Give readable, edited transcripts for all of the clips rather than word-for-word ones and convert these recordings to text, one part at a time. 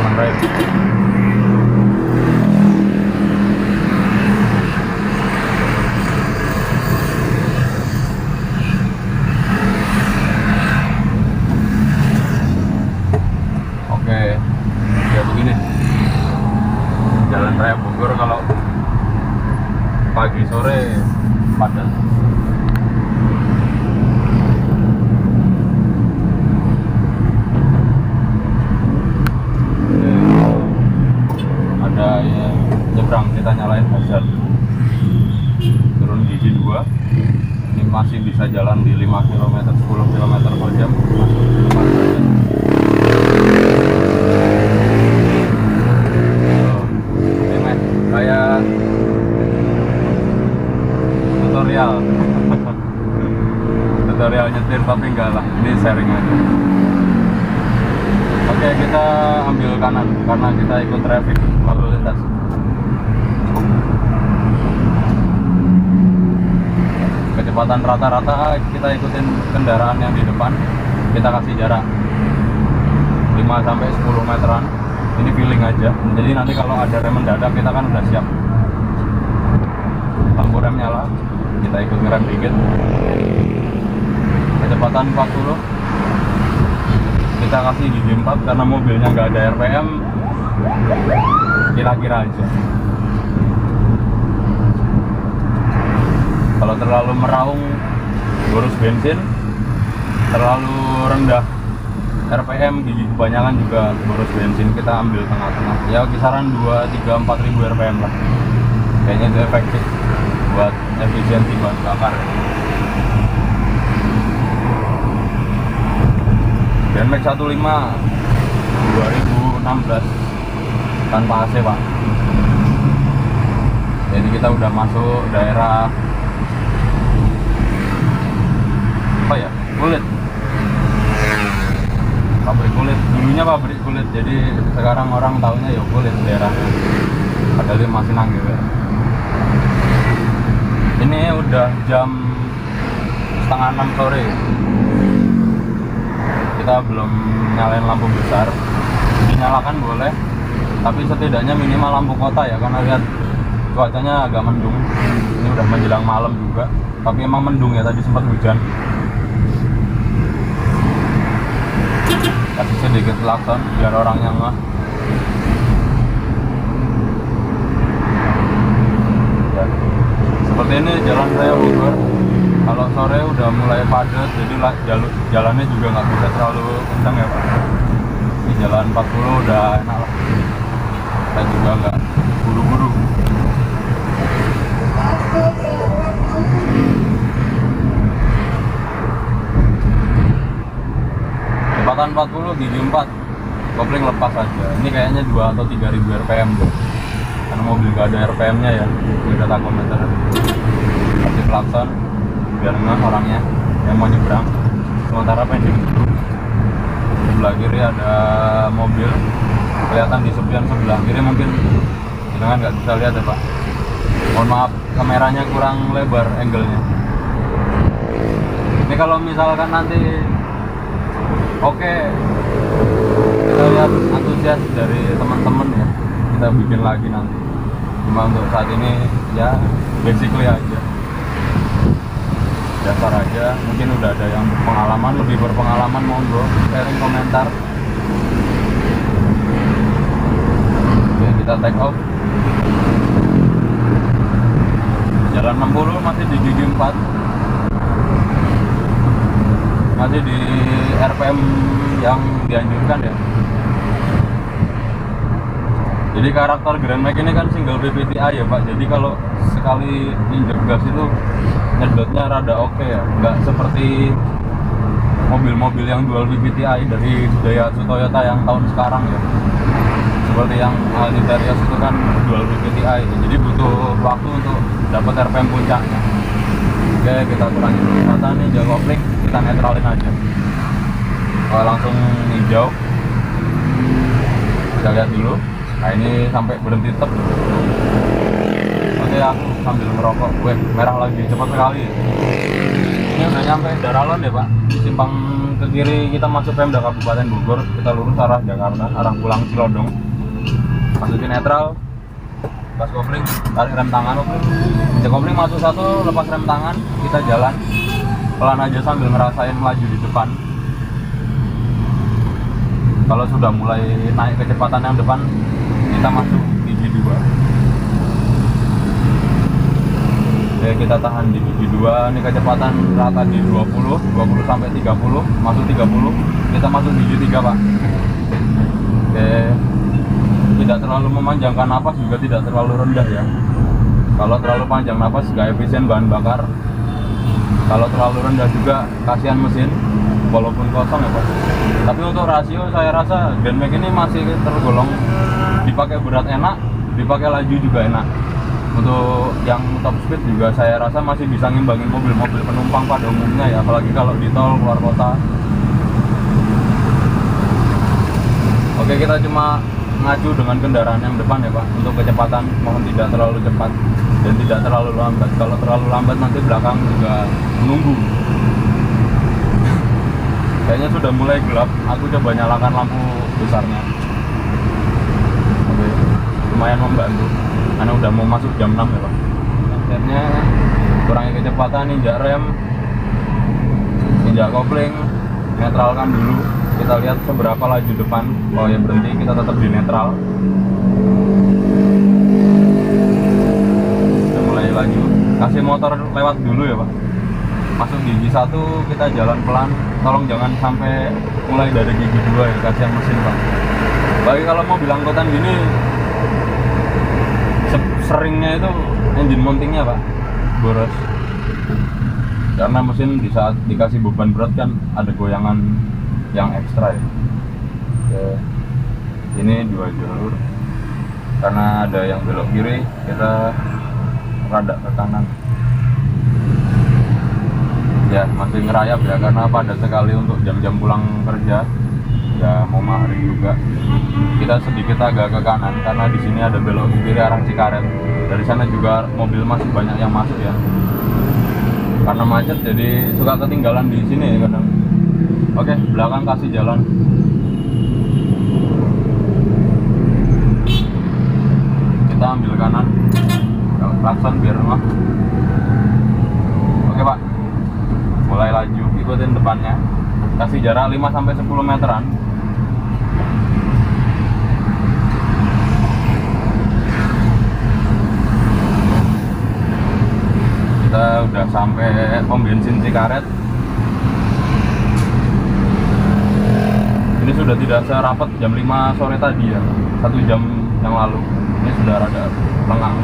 jalan raya. Oke, ya begini jalan raya Bogor kalau pagi sore padat. Ada ya, nyebrang, kita nyalain hazard, turun gigi 2. Ini masih bisa jalan di 5 km 10 km per jam, masuk di depan saja. Ini kayak tutorial tutorial nyetir, tapi enggak lah, ini sharing aja. Oke, kita ambil kanan karena kita ikut traffic lalu lintas. Kecepatan rata-rata kita ikutin kendaraan yang di depan, kita kasih jarak 5-10 meteran. Ini feeling aja, jadi nanti kalau ada rem mendadak kita kan udah siap. Lampu rem nyala, kita ikut ngerem dikit. Kecepatan 40, kita kasih gigi 4 karena mobilnya nggak ada RPM, kira-kira aja. Kalau terlalu meraung boros bensin, terlalu rendah RPM gigi kebanyakan juga boros bensin. Kita ambil tengah-tengah ya, kisaran 2, 3, 4 ribu RPM lah, kayaknya itu efektif buat efisiensi bahan bakar. Grand Max 15 2016 tanpa AC, Pak. Jadi kita udah masuk daerah apa ya, kulit, pabrik kulit. Dulunya pabrik kulit, jadi sekarang orang taunya ya kulit daerahnya, padahal dia masih nanggung ya. Ini udah jam 5:30 sore, kita belum nyalain lampu besar. Dinyalakan boleh, tapi setidaknya minimal lampu kota ya, karena lihat cuacanya agak mendung. Ini udah menjelang malam juga, tapi emang mendung ya, tadi sempat hujan. Kasih sedikit klakson biar orangnya ngeh. Ya, seperti ini jalan raya Bogor. Kalau sore udah mulai padat, jadi jalannya juga nggak bisa terlalu kencang ya, Pak. Ini jalan 40 udah enak lah, kita juga nggak buru-buru. Kecepatan 40, gigi 4, kopling lepas aja. Ini kayaknya 2 atau 3 ribu RPM tuh, karena mobil gak ada RPM nya ya, beda takometer. Kasih klakson biar ngeh orangnya yang mau nyebrang, sementara pending. Sebelah kiri ada mobil, kelihatan di spion sebelah kiri, mungkin dengan nggak bisa lihat ya, Pak. Mohon maaf, kameranya kurang lebar angle-nya. Ini kalau misalkan nanti oke, kita lihat antusias dari teman-teman ya, kita bikin lagi nanti. Cuma untuk saat ini ya basically aja, dasar aja. Mungkin udah ada yang berpengalaman, lebih berpengalaman, monggo sharing komentar. Oke, kita take off. Jalan 60 masih di gigi 4, masih di RPM yang dianjurkan ya. Jadi karakter Grand Max ini kan single VVT-i ya, Pak. Jadi kalau sekali injek gas itu nyedotnya rada oke ya, nggak seperti mobil-mobil yang dual VVT-i dari Daihatsu Toyota yang tahun sekarang ya. Seperti yang Alita Rios itu kan dual VVT-i, jadi butuh waktu untuk dapat RPM puncaknya. Oke, kita kurangi kecepatan nih, jaga kopling, kita netralin aja. Langsung hijau, kita lihat dulu. Nah, ini sampai berhenti tep. Nanti aku sambil merokok. Merah lagi, cepat sekali. Ini udah nyampe Daralon ya, Pak, di simpang ke kiri kita masuk Pemda Kabupaten Bogor, kita lurus arah Jakarta, arah pulang Cilodong. Masukin netral, pas kopling, tarik rem tangan, cek kopling masuk satu, lepas rem tangan, kita jalan pelan aja sambil ngerasain melaju di depan. Kalau sudah mulai naik kecepatan yang depan, kita masuk gigi 2. Oke, kita tahan di gigi 2, ini kecepatan rata di 20 sampai 30, masuk 30, kita masuk gigi 3 Pak. Oke, tidak terlalu memanjangkan napas, juga tidak terlalu rendah ya. Kalau terlalu panjang napas nggak efisien bahan bakar, kalau terlalu rendah juga kasihan mesin walaupun kosong ya Pak. Tapi untuk rasio saya rasa Grand Max ini masih tergolong dipakai berat enak, dipakai laju juga enak. Untuk yang top speed juga saya rasa masih bisa ngimbangin mobil-mobil penumpang pada umumnya ya, apalagi kalau di tol keluar kota. Oke, kita cuma ngacu dengan kendaraan yang depan ya Pak. Untuk kecepatan mohon tidak terlalu cepat dan tidak terlalu lambat. Kalau terlalu lambat nanti belakang juga menunggu. Kayaknya sudah mulai gelap, aku coba nyalakan lampu besarnya. Oke, lumayan membantu karena udah mau masuk jam 6 ya Pak. Akhirnya kurangi kecepatan, injak rem, injak kopling, netralkan dulu. Kita lihat seberapa laju depan. Oh ya berhenti, kita tetap di netral. Udah mulai laju, kasih motor lewat dulu ya Pak. Masuk gigi 1, kita jalan pelan. Tolong jangan sampai mulai dari gigi 2 ya, kasihan mesin Pak. Bagi kalau mau bilang angkutan gini, seringnya itu engine mountingnya Pak boros. Karena mesin di saat dikasih beban berat kan ada goyangan yang ekstra ya. Oke. Ini 2 jalur. Karena ada yang belok kiri, kita rada ke kanan. Ya masih ngerayap ya, karena padat sekali untuk jam-jam pulang kerja. Ya mau maghrib juga. Kita sedikit agak ke kanan karena di sini ada belok kiri arah Cikaret. Dari sana juga mobil masih banyak yang masuk ya. Karena macet jadi suka ketinggalan di sini ya kadang. Oke, belakang kasih jalan. Kita ambil kanan. Klakson biar enggak. Oke Pak. Mulai laju, ikutin depannya. Kasih jarak 5-10 meteran. Kita udah sampai pom bensin Cikaret. Ini sudah tidak serapat jam 5 sore tadi ya, 1 jam yang lalu. Ini sudah rada lengang.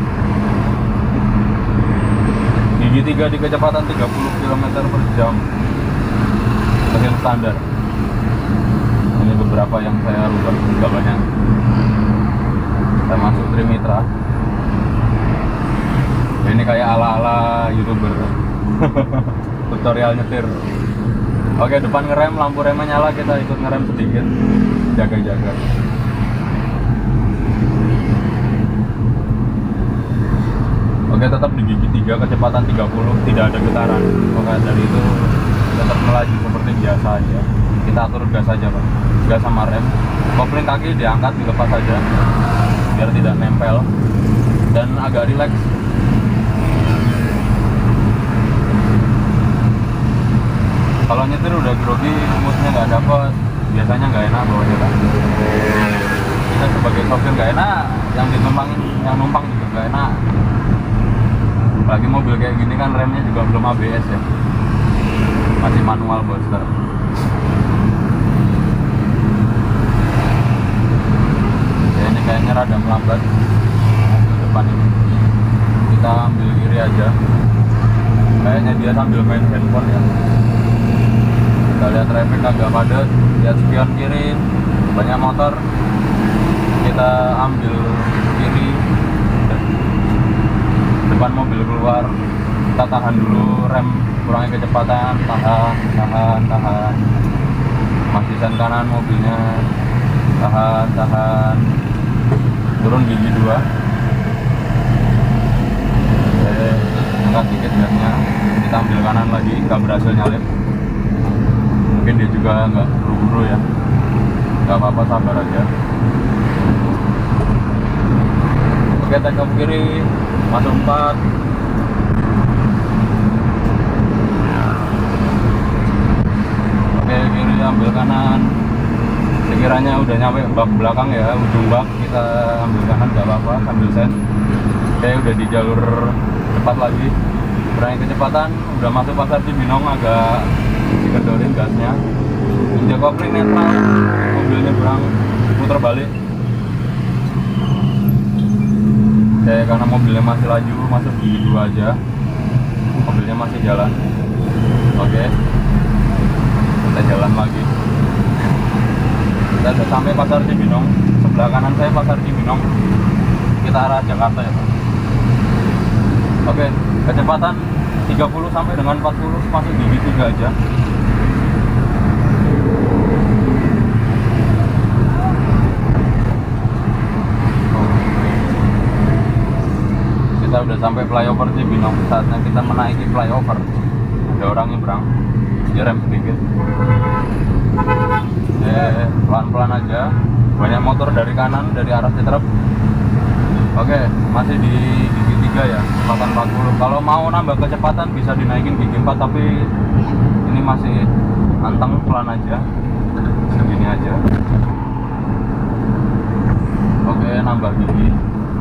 Gigi 3 di kecepatan 30 km per jam. Mesin standar. Ini beberapa yang saya rubah, juga banyak. Kita masuk Trimitra. Ini kayak ala-ala YouTuber. Tutorial nyetir. Oke, depan ngerem, lampu remnya nyala, kita ikut ngerem sedikit. Jaga-jaga. Oke, tetap di gigi 3 kecepatan 30, tidak ada getaran. Oke, dari itu tetap melaju seperti biasa aja. Kita atur gas aja Pak, gas sama rem. Kopling kaki diangkat, dilepas saja biar tidak nempel dan agak rileks. Kalau nyetir udah grogi, moodnya nggak dapet, biasanya nggak enak bawanya Pak. Kita sebagai sopir nggak enak, yang numpang juga nggak enak. Apalagi mobil kayak gini kan remnya juga belum ABS ya, masih manual booster. Ya, ini kayaknya rada melambat depan ini. Kita ambil kiri aja. Kayaknya dia sambil main handphone ya. Kita lihat traffic agak padat, lihat spion kiri, banyak motor. Kita ambil kiri, depan mobil keluar. Kita tahan dulu rem, kurangi kecepatan, tahan. Masih sen kanan mobilnya, tahan. Turun gigi 2. Oke, angkat dikit gasnya. Kita ambil kanan lagi, nggak berhasil nyalip. mungkin dia juga nggak buru-buru ya, nggak apa-apa, sabar aja. Oke, take off kiri, masuk 4. Oke, kiri ambil kanan. Sekiranya udah nyampe bak belakang ya, ujung bak, kita ambil kanan nggak apa-apa, sambil sen. Oke, udah di jalur cepat lagi, kurangi kecepatan, udah masuk pasar Cibinong, agak dikendolin gasnya, injak kopling netral, mobilnya kurang putar balik. Oke, karena mobilnya masih laju, masuk gigi 2 aja, mobilnya masih jalan. Oke, kita jalan lagi. Kita sudah sampai pasar Cibinong, sebelah kanan saya pasar Cibinong, kita arah Jakarta ya Pak. Oke, kecepatan 30 sampai dengan 40, masuk gigi 3 aja. Kita udah sampai flyover Cibinong, saatnya kita menaiki flyover. Ada orang nyebrang, dia rem sedikit. Pelan-pelan aja, banyak motor dari kanan, dari arah Citrep. Oke, masih di gigi 3 ya, kecepatan 40. Kalau mau nambah kecepatan bisa dinaikin gigi 4, tapi ini masih anteng, pelan aja, segini aja. Oke, nambah gigi,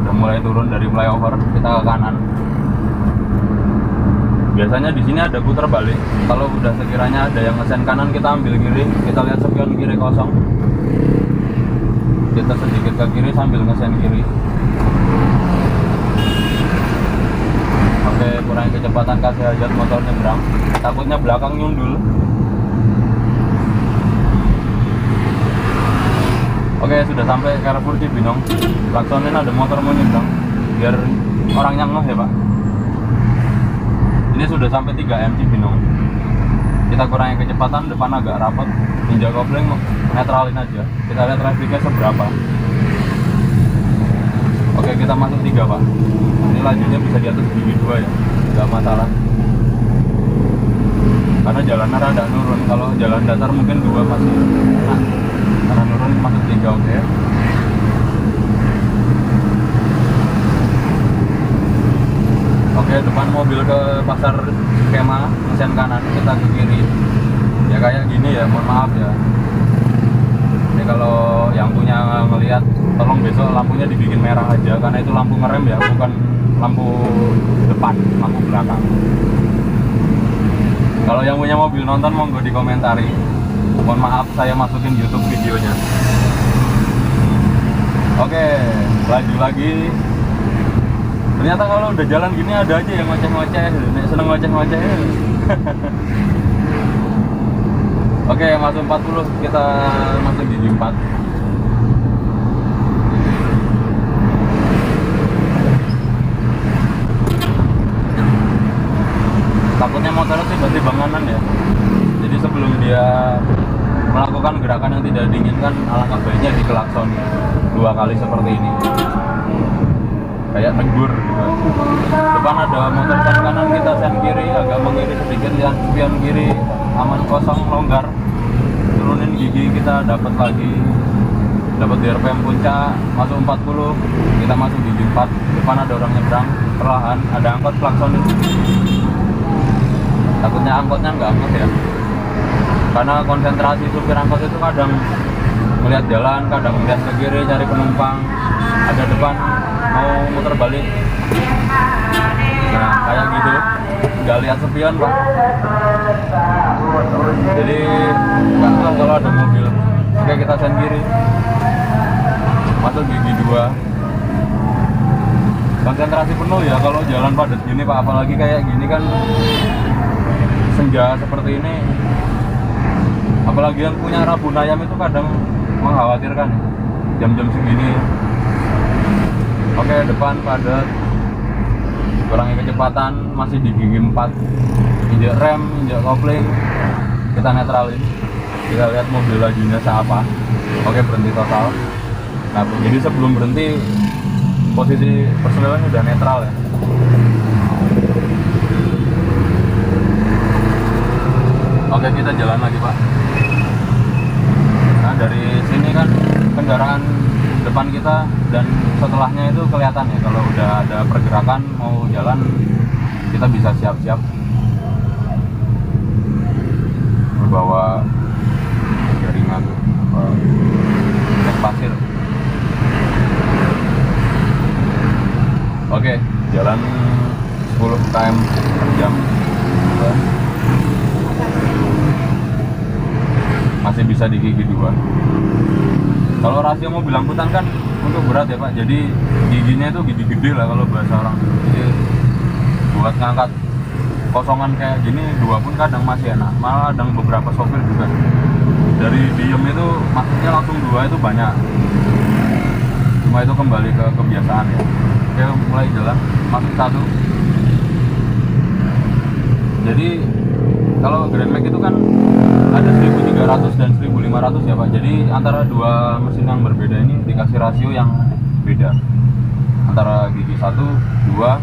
udah mulai turun dari flyover, kita ke kanan. Biasanya di sini ada putar balik. Kalau udah sekiranya ada yang ngesen kanan, kita ambil kiri. Kita lihat spion kiri kosong, kita sedikit ke kiri sambil ngesen kiri. Oke, kurangi kecepatan, kasih hajat, motor nyebrang, takutnya belakang nyundul. Oke, sudah sampai Carrefour Cibinong. Klaksonin, ada motor mau nyebrang, biar orangnya ngeh ya Pak. Ini sudah sampai 3M Cibinong. Kita kurangi kecepatan, depan agak rapat, injak kopling, netralin aja. Kita lihat trafficnya seberapa. Oke, kita masuk 3 Pak. Ini lajunya bisa di atas gigi 2 ya, nggak masalah. Karena jalannya rada nurun. Kalau jalan datar mungkin 2 masih enak. Karena nurun masuk 3, oke. Oke, depan mobil ke pasar Skema, ngesen kanan, kita ke kiri. Ya kayak gini ya, mohon maaf ya. Ini kalau yang punya ngelihat, tolong besok lampunya dibikin merah aja, karena itu lampu ngerem ya, bukan lampu depan, lampu belakang. Kalau yang punya mobil nonton, monggo dikomentari. Mohon maaf saya masukin YouTube videonya. Oke, laju lagi. Ternyata kalau udah jalan gini ada aja yang ngoceh-ngoceh, seneng ngoceh-ngoceh. Oke, masuk 40, kita masuk gigi 4. Takutnya motornya tiba-tiba nganan ya. Jadi sebelum dia melakukan gerakan yang tidak diinginkan, alangkah baiknya dikelaksoni 2 kali seperti ini. Kayak tegur gitu. Depan ada motor sen kanan, kita sen kiri, agak mengiri sedikit, yang spion kiri aman, kosong, longgar. Turunin gigi, kita dapat lagi, dapat di RPM puncak, masuk 40, kita masuk gigi 4. Depan ada orang nyebrang, perlahan, ada angkot, klaksonin. Takutnya angkotnya nggak angkot ya, karena konsentrasi supir angkot itu kadang melihat jalan, kadang melihat ke kiri cari penumpang, ada depan mau muter balik. Nah kayak gitu, nggak lihat spion Pak, jadi nggak tahu kalau ada mobil. Oke, kita sen kiri, masuk gigi 2. Konsentrasi penuh ya kalau jalan padat gini Pak, apalagi kayak gini kan senja seperti ini. Apalagi yang punya rabun ayam itu kadang mengkhawatirkan jam-jam segini. Oke, depan padat, kurangi kecepatan, masih di gigi 4. Injak rem, injak kopling, kita netralin. Kita lihat mobil lajunya seapa. Oke, berhenti total. Nah, jadi sebelum berhenti posisi persenelan udah netral ya. Oke, kita jalan lagi Pak. Nah dari sini kan kendaraan depan kita dan setelahnya itu kelihatan ya, kalau udah ada pergerakan mau jalan kita bisa siap-siap membawa jaringan cek pasir. Oke, jalan 10 km per jam. Masih bisa di gigi 2. Kalau rasio mobil angkutan kan untuk berat ya Pak, jadi giginya itu gigi gede lah kalau bahasa orang. Jadi buat ngangkat kosongan kayak gini 2 pun kadang masih enak. Malah ada beberapa sopir juga dari diem itu maksudnya langsung 2 itu banyak. Cuma itu kembali ke kebiasaan ya. Oke, mulai jalan, masuk 1. Jadi kalau Grand Max itu kan ada 1300 dan 1500 ya Pak. Jadi antara 2 mesin yang berbeda ini dikasih rasio yang beda. Antara gigi 1, 2,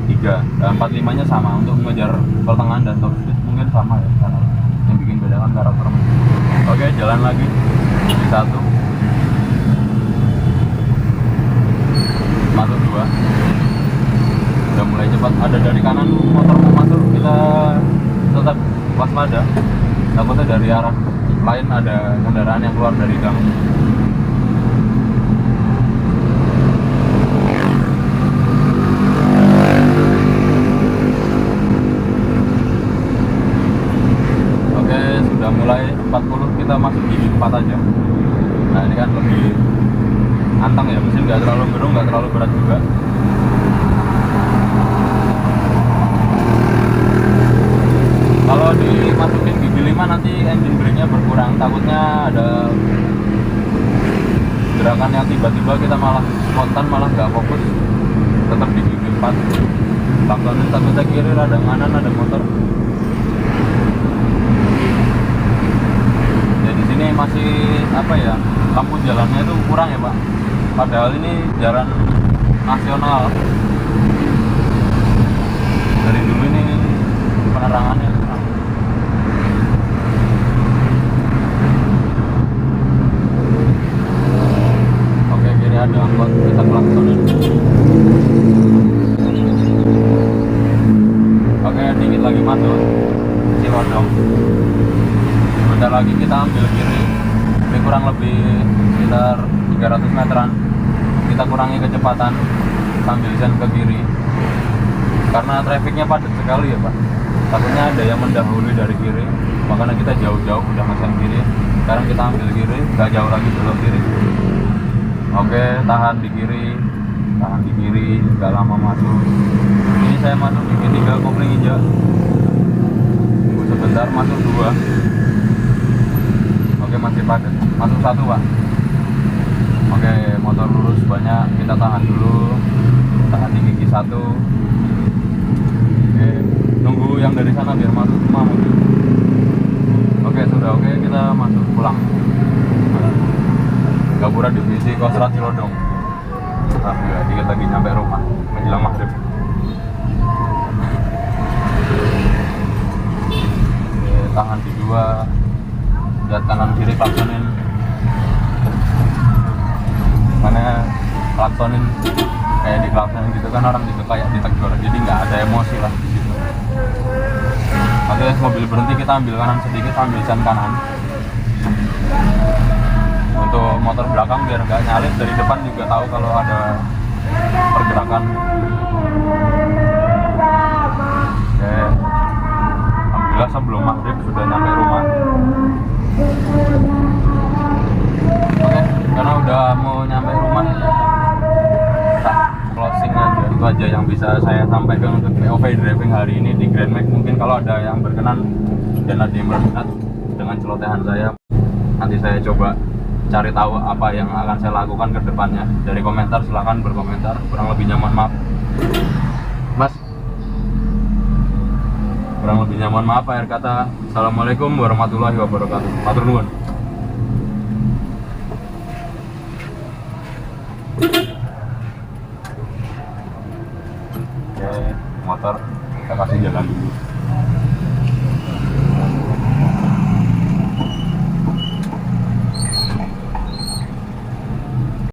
3 dan 45 nya sama untuk mengejar pertengahan dan top speed mungkin sama ya, karena yang bikin beda kan karakter mesin. Oke, jalan lagi gigi 1, masuk 2. Udah mulai cepat, ada dari kanan motor mau masuk, kita tetap waspada, takutnya dari arah lain ada kendaraan yang keluar dari gang. Oke, sudah mulai 40, kita masuk gigi 4 aja. Nah ini kan lebih anteng ya, mesin nggak terlalu gerung, nggak terlalu berat juga. Kalau dimasukin gigi 5 nanti engine brake-nya berkurang, takutnya ada gerakan yang tiba-tiba kita malah spontan, malah nggak fokus. Tetap di gigi 4. Takutnya takutnya kiri ada kanan ada motor. Jadi sini masih apa ya, lampu jalannya itu kurang ya Pak. Padahal ini jalan nasional. Dari dulu ini penerangannya kurang. Oke, kiri ada angkot, kita klaksonin. Oke, dikit lagi masuk Cilodong. Sebentar lagi kita ambil kiri. Ini kurang lebih sekitar 300 meteran. Kita kurangi kecepatan sambil sen ke kiri karena trafiknya padat sekali ya Pak. Takutnya ada yang mendahului dari kiri, makanya kita jauh-jauh udah ngesen kiri. Sekarang kita ambil kiri, gak jauh lagi belok kiri. Oke, tahan di kiri, gak lama masuk. Ini saya masuk di gigi 3 kopling hijau. Tunggu sebentar, masuk 2. Oke, masih padat, masuk 1 Pak. Oke, motor lurus banyak, kita tahan dulu, tahan di gigi 1. Oke, nunggu yang dari sana biar masuk semua mobil. Oke, sudah oke, kita masuk pulang. Gapura divisi Kostrad Cilodong. Alhamdulillah, dikit lagi nyampe rumah menjelang maghrib. Oke, tahan di 2, lihat kanan kiri, klaksonin. Mana klaksonin kayak di klakson gitu kan, orang juga kayak ditegur, jadi nggak ada emosi lah di situ. Oke, mobil berhenti, kita ambil kanan sedikit, ambil sen kanan. Untuk motor belakang biar nggak nyalip, dari depan juga tahu kalau ada pergerakan. Oke, alhamdulillah sebelum maghrib sudah nyampe rumah. Oke, karena udah mau nyampe rumah, closing aja. Itu aja yang bisa saya sampaikan untuk POV driving hari ini di Grand Max. Mungkin kalau ada yang berkenan dan ada yang berminat dengan celotehan saya, nanti saya coba cari tahu apa yang akan saya lakukan ke depannya. Dari komentar silahkan berkomentar. Kurang lebihnya mohon maaf Mas, kurang lebihnya mohon maaf. Akhir kata, assalamualaikum warahmatullahi wabarakatuh. Matur nuwun.